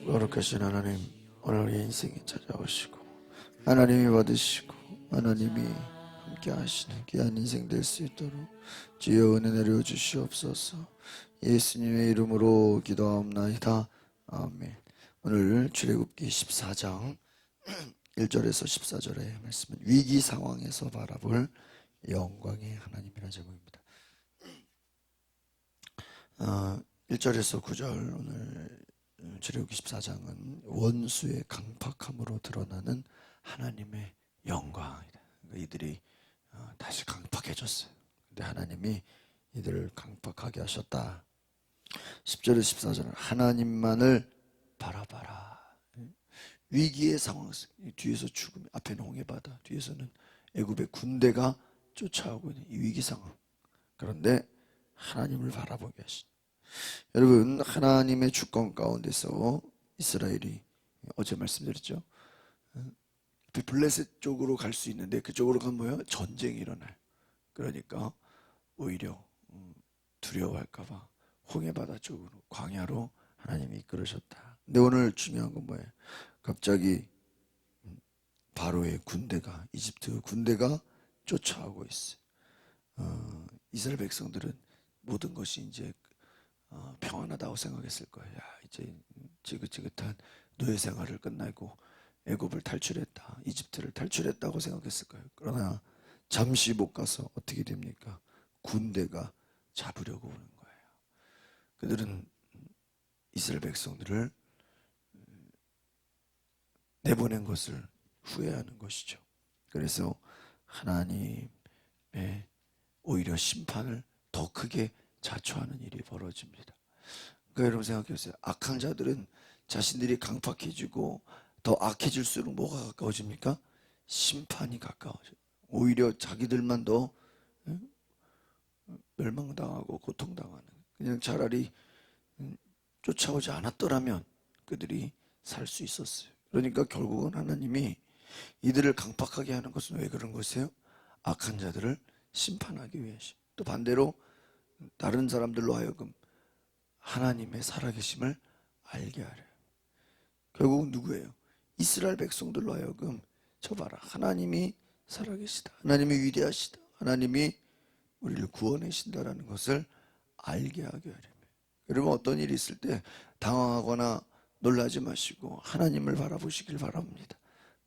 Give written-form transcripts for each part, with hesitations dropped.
거룩하신 하나님, 오늘 우리 인생에 찾아오시고 하나님이 받으시고 하나님이 함께 하시는 귀한 인생 될 수 있도록 주여 은혜 내려 주시옵소서. 예수님의 이름으로 기도하옵나이다. 아멘. 오늘 출애굽기 14장 1절에서 14절의 말씀은 위기 상황에서 바라볼 영광의 하나님이라는 제목입니다. 1절에서 9절 오늘 출애굽기 14장은 원수의 강팍함으로 드러나는 하나님의 영광이다. 이들이 다시 강팍해졌어요. 근데 하나님이 이들을 강팍하게 하셨다. 10절에서 14절은 하나님만을 바라봐라. 위기의 상황에서 뒤에서 죽음, 앞에는 홍해바다, 뒤에서는 애굽의 군대가 쫓아오고 있는 이 위기 상황. 그런데 하나님을 바라보게 하신. 여러분, 하나님의 주권 가운데서 이스라엘이 어제 말씀드렸죠. 블레셋 쪽으로 갈 수 있는데 그쪽으로 가면 뭐예요? 전쟁이 일어나요. 그러니까 오히려 두려워할까봐 홍해바다 쪽으로, 광야로 하나님이 이끌으셨다. 근데 오늘 중요한 건 뭐예요? 갑자기 바로의 군대가, 이집트 군대가 쫓아오고 있어요. 이스라엘 백성들은 모든 것이 이제 평안하다고 생각했을 거예요. 야, 이제 지긋지긋한 노예 생활을 끝내고 애굽을 탈출했다, 이집트를 탈출했다고 생각했을 거예요. 그러나 잠시 못 가서 어떻게 됩니까? 군대가 잡으려고 오는 거예요. 그들은 이스라엘 백성들을 내보낸 것을 후회하는 것이죠. 그래서 하나님의 오히려 심판을 더 크게 자초하는 일이 벌어집니다. 그러니까 여러분 생각해보세요. 악한 자들은 자신들이 강팍해지고 더 악해질수록 뭐가 가까워집니까? 심판이 가까워져요. 오히려 자기들만 더 멸망당하고 고통당하는. 그냥 차라리 쫓아오지 않았더라면 그들이 살 수 있었어요. 그러니까 결국은 하나님이 이들을 강팍하게 하는 것은 왜 그런 것이에요? 악한 자들을 심판하기 위해서. 또 반대로 다른 사람들로 하여금 하나님의 살아계심을 알게 하려요. 결국은 누구예요? 이스라엘 백성들로 하여금 저 봐라, 하나님이 살아계시다, 하나님이 위대하시다, 하나님이 우리를 구원하신다라는 것을 알게 하게 하려면, 여러분 어떤 일이 있을 때 당황하거나 놀라지 마시고 하나님을 바라보시길 바랍니다.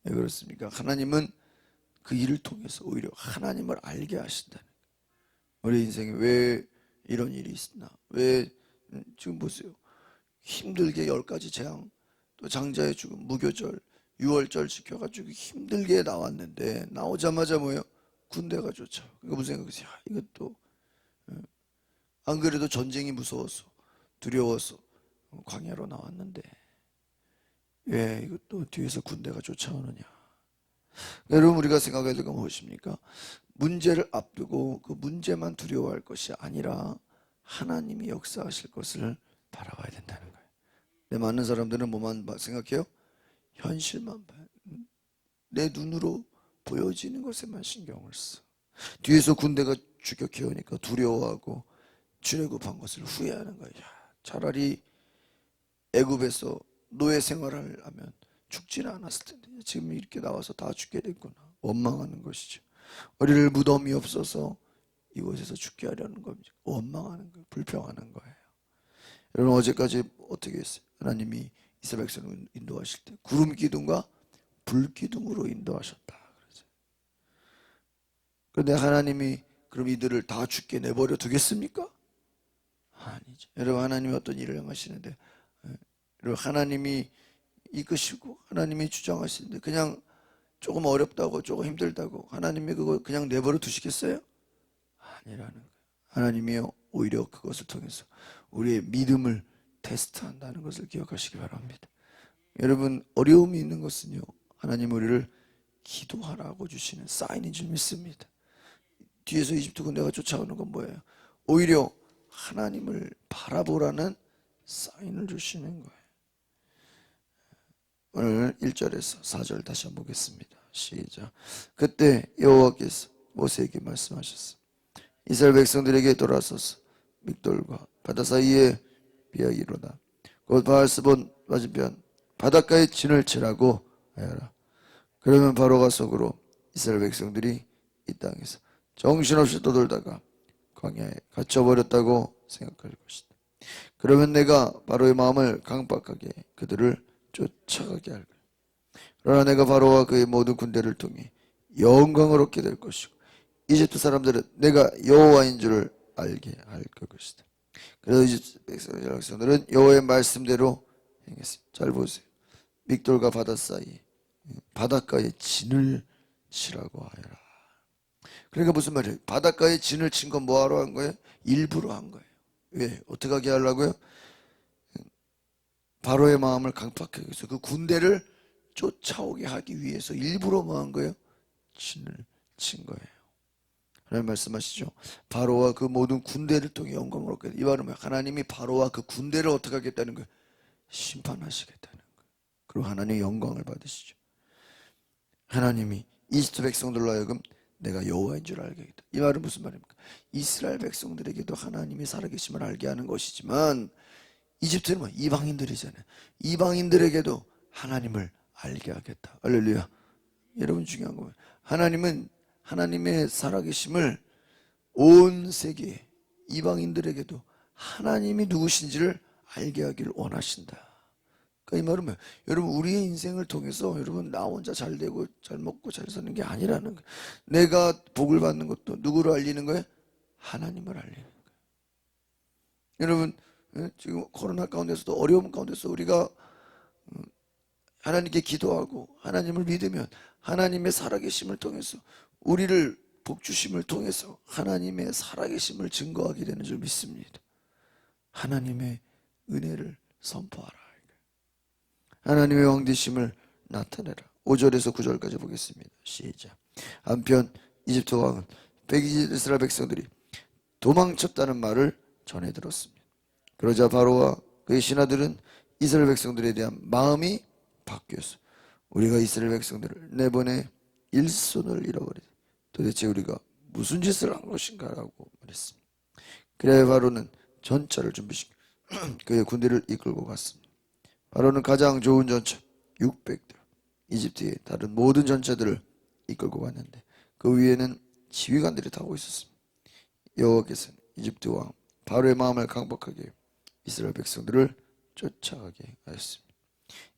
왜 그렇습니까? 하나님은 그 일을 통해서 오히려 하나님을 알게 하신다는 거예요. 우리 인생에 왜 이런 일이 있나? 왜 지금 보세요. 힘들게 10가지 재앙, 또 장자의 죽음, 무교절, 유월절 지켜가지고 힘들게 나왔는데 나오자마자 뭐예요? 군대가 쫓아. 그러니까 무슨 생각이세요? 이것도 안 그래도 전쟁이 무서워서 두려워서 광야로 나왔는데 왜 이것도 뒤에서 군대가 쫓아오느냐? 여러분 우리가 생각해야 될 건 무엇입니까? 문제를 앞두고 그 문제만 두려워할 것이 아니라 하나님이 역사하실 것을 바라봐야 된다는 거예요. 근데 많은 사람들은 뭐만 생각해요? 현실만 봐요. 내 눈으로 보여지는 것에만 신경을 써. 뒤에서 군대가 추격해오니까 두려워하고 출애굽한 것을 후회하는 거예요. 차라리 애굽에서 노예 생활을 하면 죽지는 않았을 텐데 지금 이렇게 나와서 다 죽게 됐구나. 원망하는 것이죠. 우리를 무덤이 없어서 이곳에서 죽게 하려는 겁니다. 원망하는 거예요. 불평하는 거예요. 여러분 어제까지 어떻게 했어요? 하나님이 이스라엘 백성을 인도하실 때 구름 기둥과 불 기둥으로 인도하셨다. 그런데 하나님이 그럼 이들을 다 죽게 내버려 두겠습니까? 아니죠. 여러분 하나님이 어떤 일을 행하시는데, 여러분 하나님이 이끄시고 하나님이 주장하시는데 그냥 조금 어렵다고 조금 힘들다고 하나님이 그거 그냥 내버려 두시겠어요? 아니라는 거예요. 하나님이 오히려 그것을 통해서 우리의 믿음을 테스트한다는 것을 기억하시기 바랍니다. 여러분 어려움이 있는 것은요, 하나님 우리를 기도하라고 주시는 사인인 줄 믿습니다. 뒤에서 이집트 군대가 쫓아오는 건 뭐예요? 오히려 하나님을 바라보라는 사인을 주시는 거예요. 오늘 1절에서 4절 다시 한번 보겠습니다. 시작. 그때 여호와께서 모세에게 말씀하셨습니다. 이스라엘 백성들에게 돌아서서 믹돌과 바다 사이에 비하기로다. 곧 바알스본 맞은편 바닷가에 진을 치라고 하여라. 그러면 바로가 속으로 이스라엘 백성들이 이 땅에서 정신없이 떠돌다가 광야에 갇혀버렸다고 생각할 것이다. 그러면 내가 바로의 마음을 강박하게 그들을 쫓아가게 할 거야. 그러나 내가 바로와 그의 모든 군대를 통해 영광을 얻게 될 것이고 이집트 사람들은 내가 여호와인 줄을 알게 할 것이다. 그래서 이집트 백성들은 여호와의 말씀대로 행했습니다. 잘 보세요. 믹돌과 바다 사이 바닷가에 진을 치라고 하여라. 그러니까 무슨 말이에요? 바닷가에 진을 친 건 뭐하러 한 거예요? 일부러 한 거예요. 왜? 어떻게 하게 하려고요? 바로의 마음을 강팍하게 해서 그 군대를 쫓아오게 하기 위해서 일부러 뭐 한 거예요? 진을 친 거예요. 하나님 말씀하시죠. 바로와 그 모든 군대를 통해 영광을 얻게. 이 말은 뭐야? 하나님이 바로와 그 군대를 어떻게 하겠다는 거예요? 심판하시겠다는 거예요. 그리고 하나님의 영광을 받으시죠. 하나님이 이집트 백성들로 하여금 내가 여호와인 줄 알게 하겠다. 이 말은 무슨 말입니까? 이스라엘 백성들에게도 하나님이 살아계심을 알게 하는 것이지만 이집트는 뭐 이방인들이잖아요. 이방인들에게도 하나님을 알게 하겠다. 할렐루야. 여러분 중요한 거예요. 하나님은 하나님의 살아계심을 온 세계 이방인들에게도 하나님이 누구신지를 알게 하기를 원하신다. 그러니까 이 말은 뭐예요? 여러분 우리의 인생을 통해서 여러분 나 혼자 잘 되고 잘 먹고 잘 사는 게 아니라는 거예요. 내가 복을 받는 것도 누구를 알리는 거예요? 하나님을 알리는 거예요. 여러분 지금 코로나 가운데서도 어려움 가운데서 우리가 하나님께 기도하고 하나님을 믿으면 하나님의 살아계심을 통해서 우리를 복주심을 통해서 하나님의 살아계심을 증거하게 되는 줄 믿습니다. 하나님의 은혜를 선포하라. 하나님의 왕되심을 나타내라. 5절에서 9절까지 보겠습니다. 시작. 한편 이집트 왕은 이스라엘 백성들이 도망쳤다는 말을 전해 들었습니다. 그러자 바로와 그의 신하들은 이스라엘 백성들에 대한 마음이 바뀌었어. 우리가 이스라엘 백성들을 내보내 일손을 잃어버리니 도대체 우리가 무슨 짓을 한 것인가 라고 말했습니다. 그래야 바로는 전차를 준비시키고 그의 군대를 이끌고 갔습니다. 바로는 가장 좋은 전차 600대 이집트의 다른 모든 전차들을 이끌고 갔는데 그 위에는 지휘관들이 타고 있었습니다. 여호와께서는 이집트 왕 바로의 마음을 강박하게 이스라엘 백성들을 쫓아가게 하였습니다.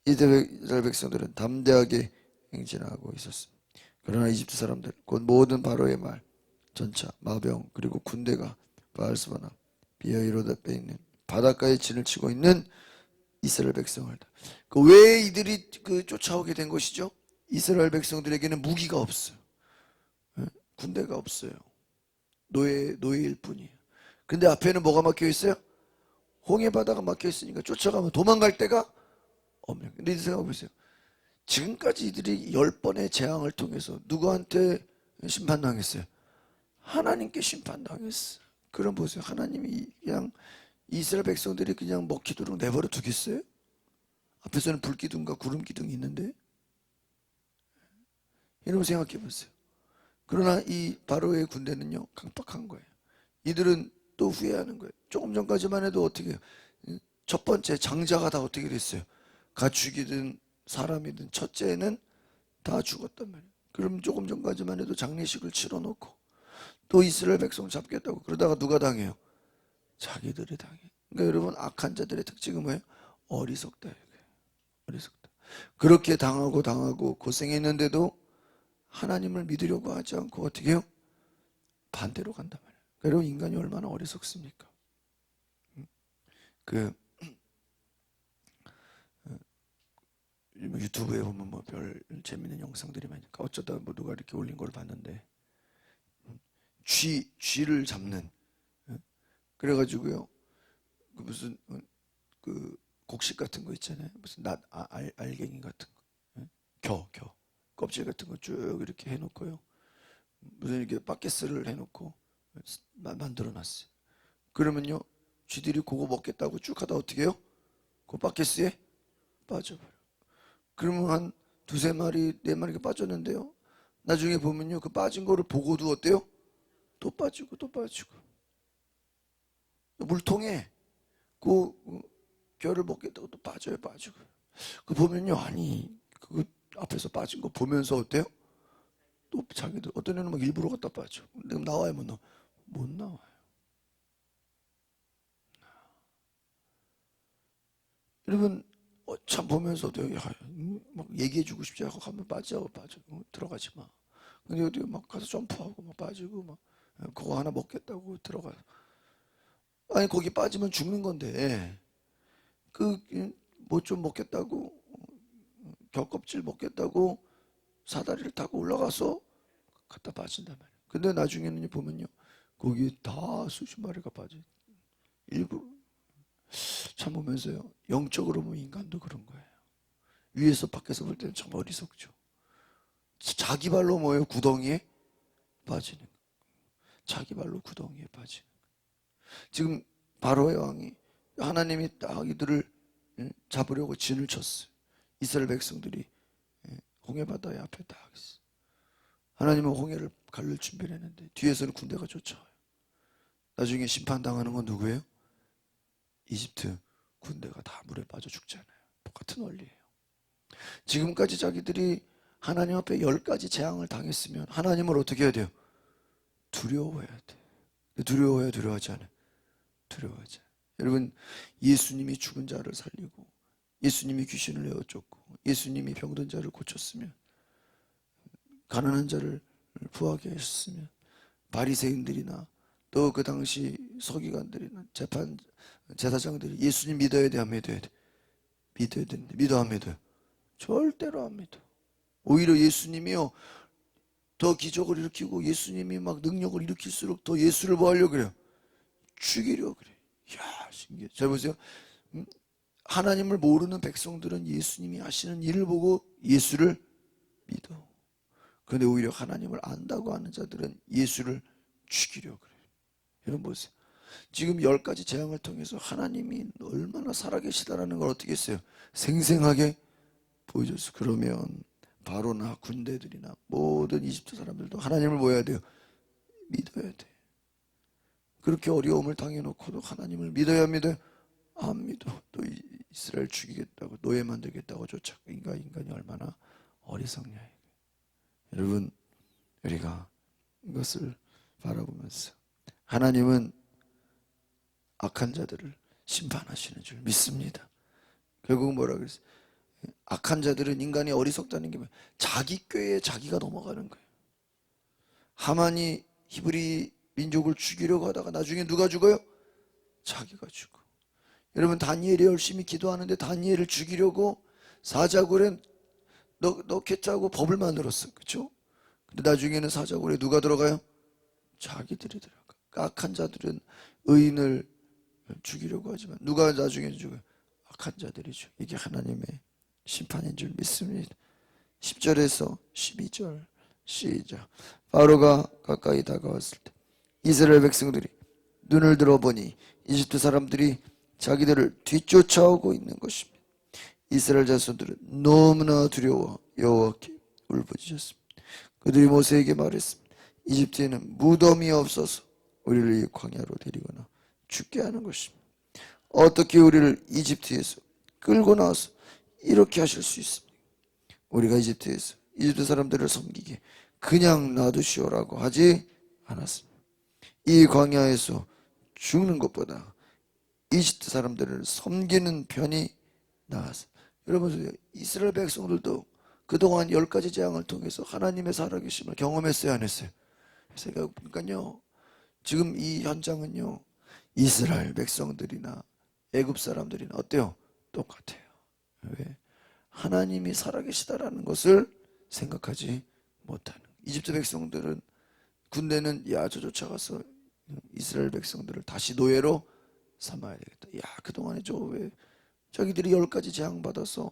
이스라엘 백성들은 담대하게 행진하고 있었습니다. 그러나 이집트 사람들 곧 모든 바로의 말 전차, 마병 그리고 군대가 바알스바나 비하히로다에 있는 바닷가에 진을 치고 있는 이스라엘 백성을 왜 이들이 쫓아오게 된 것이죠? 이스라엘 백성들에게는 무기가 없어요. 군대가 없어요. 노예일 뿐이에요. 근데 앞에는 뭐가 막혀 있어요? 홍해 바다가 막혀 있으니까 쫓아가면 도망갈 데가 없네요. 근데 이 생각해 보세요. 지금까지 이들이 10번의 재앙을 통해서 누구한테 심판당했어요? 하나님께 심판당했어요. 그럼 보세요. 하나님이 그냥 이스라엘 백성들이 그냥 먹히도록 내버려 두겠어요? 앞에서는 불기둥과 구름기둥이 있는데 여러분 생각해 보세요. 그러나 이 바로의 군대는요 강팍한 거예요. 이들은 또 후회하는 거예요. 조금 전까지만 해도 어떻게 해요? 첫 번째 장자가 다 어떻게 됐어요? 가축이든 사람이든 첫째는 다 죽었단 말이에요. 그럼 조금 전까지만 해도 장례식을 치러놓고 또 이스라엘 백성 잡겠다고 그러다가 누가 당해요? 자기들이 당해요. 그러니까 여러분 악한 자들의 특징은 뭐예요? 어리석다. 어리석다. 그렇게 당하고 고생했는데도 하나님을 믿으려고 하지 않고 어떻게 해요? 반대로 간단 말이에요. 그러니까 여러분 인간이 얼마나 어리석습니까? 유튜브에 보면 뭐 별 재밌는 영상들이 많으니까 어쩌다 뭐 누가 이렇게 올린 걸 봤는데 쥐를 잡는 그래가지고요 그 무슨 그 곡식 같은 거 있잖아요. 무슨 알갱이 같은 거, 겨 껍질 같은 거 쭉 이렇게 해놓고요. 무슨 이렇게 바켓스를 해놓고 만들어놨어요. 그러면요 쥐들이 그거 먹겠다고 쭉 하다 어떻게 해요? 그 바켓스에 빠져버려. 그러면 한 두세 마리, 네 마리가 빠졌는데요. 나중에 보면요 그 빠진 거를 보고도 어때요? 또 빠지고 물통에 그 겨를 먹겠다고 또 빠지고. 그 보면요, 아니 그 앞에서 빠진 거 보면서 어때요? 또 자기들 어떤 애는 막 일부러 갖다 빠져. 근데 나와요, 못 나와요. 여러분 참 보면서도 막 얘기해주고 싶지 않고 가면 빠져 들어가지 마. 근데 어디 막 가서 점프하고 막 빠지고 막 그거 하나 먹겠다고 들어가. 아니 거기 빠지면 죽는 건데 그 뭐 좀 먹겠다고 겹껍질 먹겠다고 사다리를 타고 올라가서 갖다 빠진단 말이에요. 근데 나중에는 보면요 거기 다 수십 마리가 빠져. 일부러 참 보면서요 영적으로 보면 인간도 그런 거예요. 위에서 밖에서 볼 때는 참 어리석죠. 자기 발로 뭐예요? 구덩이에 빠지는 거. 자기 발로 구덩이에 빠지는 거. 지금 바로의 왕이 하나님이 딱 이들을 잡으려고 진을 쳤어요. 이스라엘 백성들이 홍해 바다의 앞에 딱 있어. 하나님은 홍해를 가를 준비를 했는데 뒤에서는 군대가 쫓아와요. 나중에 심판당하는 건 누구예요? 이집트 군대가 다 물에 빠져 죽잖아요. 똑같은 원리예요. 지금까지 자기들이 하나님 앞에 10가지 재앙을 당했으면 하나님을 어떻게 해야 돼요? 두려워해야 돼. 두려워해야 두려워하지 않아요? 두려워하지 않아요. 여러분 예수님이 죽은 자를 살리고 예수님이 귀신을 내어쫓고 예수님이 병든 자를 고쳤으면 가난한 자를 부하게 하셨으면 바리새인들이나 또 그 당시 서기관들이나 재판 제사장들이 예수님 믿어야 돼 안 믿어야 돼? 믿어야 되는데 믿어 안 믿어요? 절대로 안 믿어. 오히려 예수님이요 더 기적을 일으키고 예수님이 막 능력을 일으킬수록 더 예수를 뭐 하려고 그래요? 죽이려고 그래. 이야 신기해. 잘 보세요. 하나님을 모르는 백성들은 예수님이 하시는 일을 보고 예수를 믿어. 그런데 오히려 하나님을 안다고 하는 자들은 예수를 죽이려고 그래요. 여러분 보세요. 지금 10가지 재앙을 통해서 하나님이 얼마나 살아계시다라는 걸 어떻게 했어요? 생생하게 보여줬어. 그러면 바로나 군대들이나 모든 이집트 사람들도 하나님을 뭐 해야 돼요? 믿어야 돼. 그렇게 어려움을 당해놓고도 하나님을 믿어야 믿어요? 안 믿어. 또 이스라엘 죽이겠다고 노예 만들겠다고 쫓아가. 인간이 얼마나 어리석냐. 여러분 우리가 이것을 바라보면서 하나님은 악한 자들을 심판하시는 줄 믿습니다. 결국 뭐라 그랬어요? 악한 자들은 인간이 어리석다는 게 자기 꾀에 자기가 넘어가는 거예요. 하만이 히브리 민족을 죽이려고 하다가 나중에 누가 죽어요? 자기가 죽어. 여러분 다니엘이 열심히 기도하는데 다니엘을 죽이려고 사자굴에 넣겠다고 법을 만들었어. 그렇죠? 근데 나중에는 사자굴에 누가 들어가요? 자기들이 들어가. 악한 자들은 의인을 죽이려고 하지만 누가 나중에 죽어요? 악한 자들이죠. 이게 하나님의 심판인 줄 믿습니다. 10절에서 12절 시작. 바로가 가까이 다가왔을 때 이스라엘 백성들이 눈을 들어보니 이집트 사람들이 자기들을 뒤쫓아오고 있는 것입니다. 이스라엘 자손들은 너무나 두려워 여호와께 울부짖었습니다. 그들이 모세에게 말했습니다. 이집트에는 무덤이 없어서 우리를 이 광야로 데리거나 죽게 하는 것입니다. 어떻게 우리를 이집트에서 끌고 나와서 이렇게 하실 수 있습니까? 우리가 이집트에서 이집트 사람들을 섬기게 그냥 놔두시오라고 하지 않았습니다. 이 광야에서 죽는 것보다 이집트 사람들을 섬기는 편이 나았습니다. 여러분 이스라엘 백성들도 그동안 10가지 재앙을 통해서 하나님의 살아계심을 경험했어요 안 했어요? 그러니까요 지금 이 현장은요 이스라엘 백성들이나 애굽 사람들이나 어때요? 똑같아요. 왜? 하나님이 살아계시다라는 것을 생각하지 못하는. 이집트 백성들은 군대는 야 저 쫓아가서 이스라엘 백성들을 다시 노예로 삼아야 되겠다. 야 그동안에 저 왜 자기들이 10가지 재앙 받아서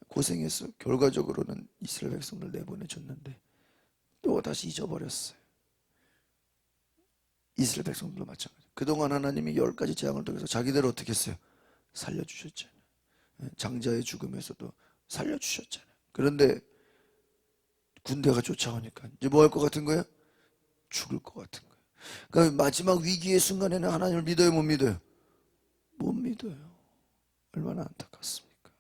고생해서 결과적으로는 이스라엘 백성들 내보내줬는데 또 다시 잊어버렸어요. 이스라엘 백성들도 마찬가지. 그동안 하나님이 10가지 재앙을 통해서 자기들을 어떻게 했어요? 살려주셨잖아요. 장자의 죽음에서도 살려주셨잖아요. 그런데 군대가 쫓아오니까 이제 뭐 할 것 같은 거예요? 죽을 것 같은 거예요. 그러니까 마지막 위기의 순간에는 하나님을 믿어요 못 믿어요? 못 믿어요. 얼마나 안타깝습니까?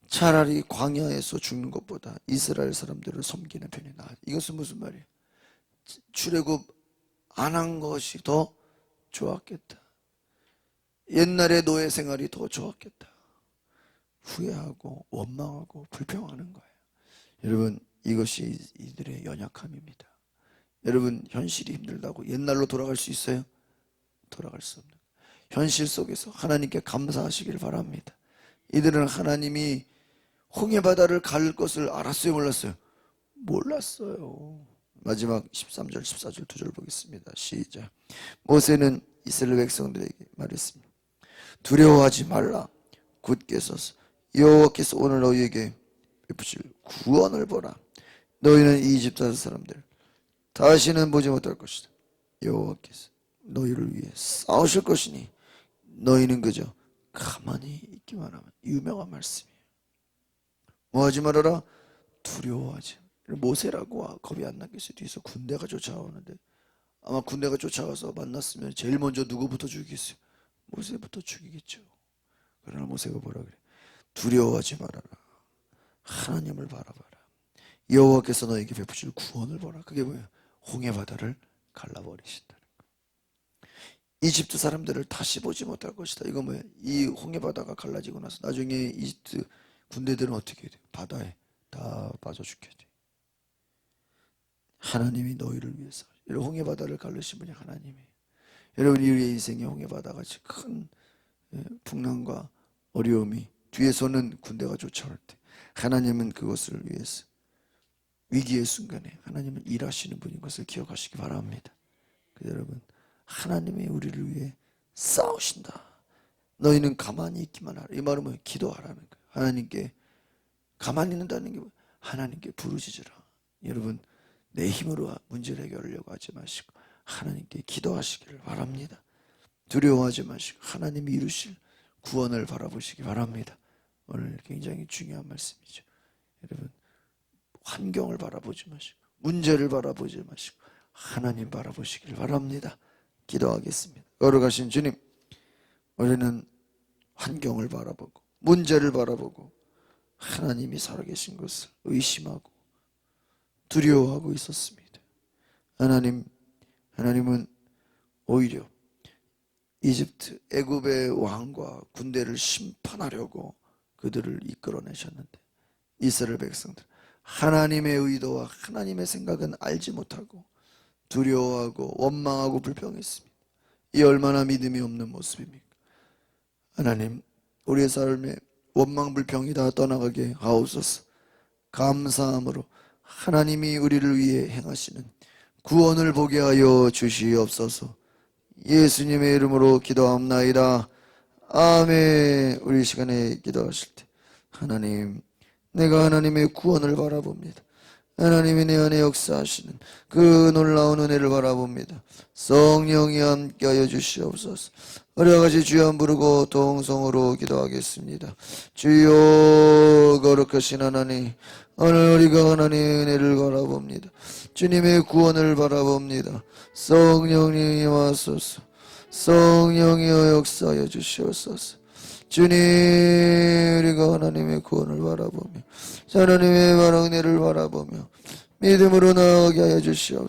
차라리 광야에서 죽는 것보다 이스라엘 사람들을 섬기는 편이 나아요. 이것은 무슨 말이에요? 출애굽 안 한 것이 더 좋았겠다. 옛날의 노예 생활이 더 좋았겠다. 후회하고 원망하고 불평하는 거예요. 여러분, 이것이 이들의 연약함입니다. 여러분, 현실이 힘들다고 옛날로 돌아갈 수 있어요? 돌아갈 수 없는, 현실 속에서 하나님께 감사하시길 바랍니다. 이들은 하나님이 홍해바다를 갈 것을 알았어요, 몰랐어요? 몰랐어요. 마지막 13절 14절 2절 보겠습니다. 시작. 모세는 이스라엘 백성들에게 말했습니다. 두려워하지 말라. 굳게 서서 여호와께서 오늘 너희에게 베푸실 구원을 보라. 너희는 이집트 사람들 다시는 보지 못할 것이다. 여호와께서 너희를 위해 싸우실 것이니 너희는 그저 가만히 있기만 하면. 유명한 말씀이에요. 뭐 하지 말아라? 두려워하지. 모세라고 겁이 안 나겠어요. 뒤에서 군대가 쫓아오는데 아마 군대가 쫓아와서 만났으면 제일 먼저 누구부터 죽이겠어요? 모세부터 죽이겠죠. 그러나 모세가 뭐라 그래? 두려워하지 말아라. 하나님을 바라봐라. 여호와께서 너에게 베푸실 구원을 보라. 그게 뭐예요? 홍해바다를 갈라버리신다는 거예요. 이집트 사람들을 다시 보지 못할 것이다. 이거 뭐예요? 이 홍해바다가 갈라지고 나서 나중에 이집트 군대들은 어떻게 돼요? 바다에 다 빠져 죽게 돼. 하나님이 너희를 위해서 홍해바다를 갈르신 분이 하나님이에요. 여러분, 우리의 인생에 홍해바다같이 큰 풍랑과 어려움이 뒤에서는 군대가 쫓아올 때 하나님은 그것을 위해서 위기의 순간에 하나님은 일하시는 분인 것을 기억하시기 바랍니다. 여러분, 하나님이 우리를 위해 싸우신다. 너희는 가만히 있기만 하라. 이 말은 뭐예요? 기도하라는 거예요. 하나님께 가만히 있는다는 게 뭐예요? 하나님께 부르짖으라. 여러분, 내 힘으로 문제를 해결하려고 하지 마시고 하나님께 기도하시기를 바랍니다. 두려워하지 마시고 하나님이 이루실 구원을 바라보시기 바랍니다. 오늘 굉장히 중요한 말씀이죠. 여러분, 환경을 바라보지 마시고 문제를 바라보지 마시고 하나님 바라보시길 바랍니다. 기도하겠습니다. 거룩하신 주님, 우리는 환경을 바라보고 문제를 바라보고 하나님이 살아계신 것을 의심하고 두려워하고 있었습니다. 하나님은 오히려 이집트 애굽의 왕과 군대를 심판하려고 그들을 이끌어내셨는데 이스라엘 백성들 하나님의 의도와 하나님의 생각은 알지 못하고 두려워하고 원망하고 불평했습니다. 이 얼마나 믿음이 없는 모습입니까? 하나님, 우리의 삶에 원망 불평이 다 떠나가게 하옵소서. 감사함으로 하나님이 우리를 위해 행하시는 구원을 보게 하여 주시옵소서. 예수님의 이름으로 기도합나이다. 아멘. 우리 시간에 기도하실 때 하나님, 내가 하나님의 구원을 바라봅니다. 하나님이 내 안에 역사하시는 그 놀라운 은혜를 바라봅니다. 성령이 함께하여 주시옵소서. 우리와 같이 주여 부르고 동성으로 기도하겠습니다. 주여, 거룩하신 하나님, 오늘 우리가 하나님의 은혜를 바라봅니다. 주님의 구원을 바라봅니다. 성령님이 와소서. 성령이여 역사하여 주시옵소서. 주님, 우리가 하나님의 구원을 바라보며 하나님의 은혜를 바라보며 믿음으로 나아가게 하여 주시옵소서.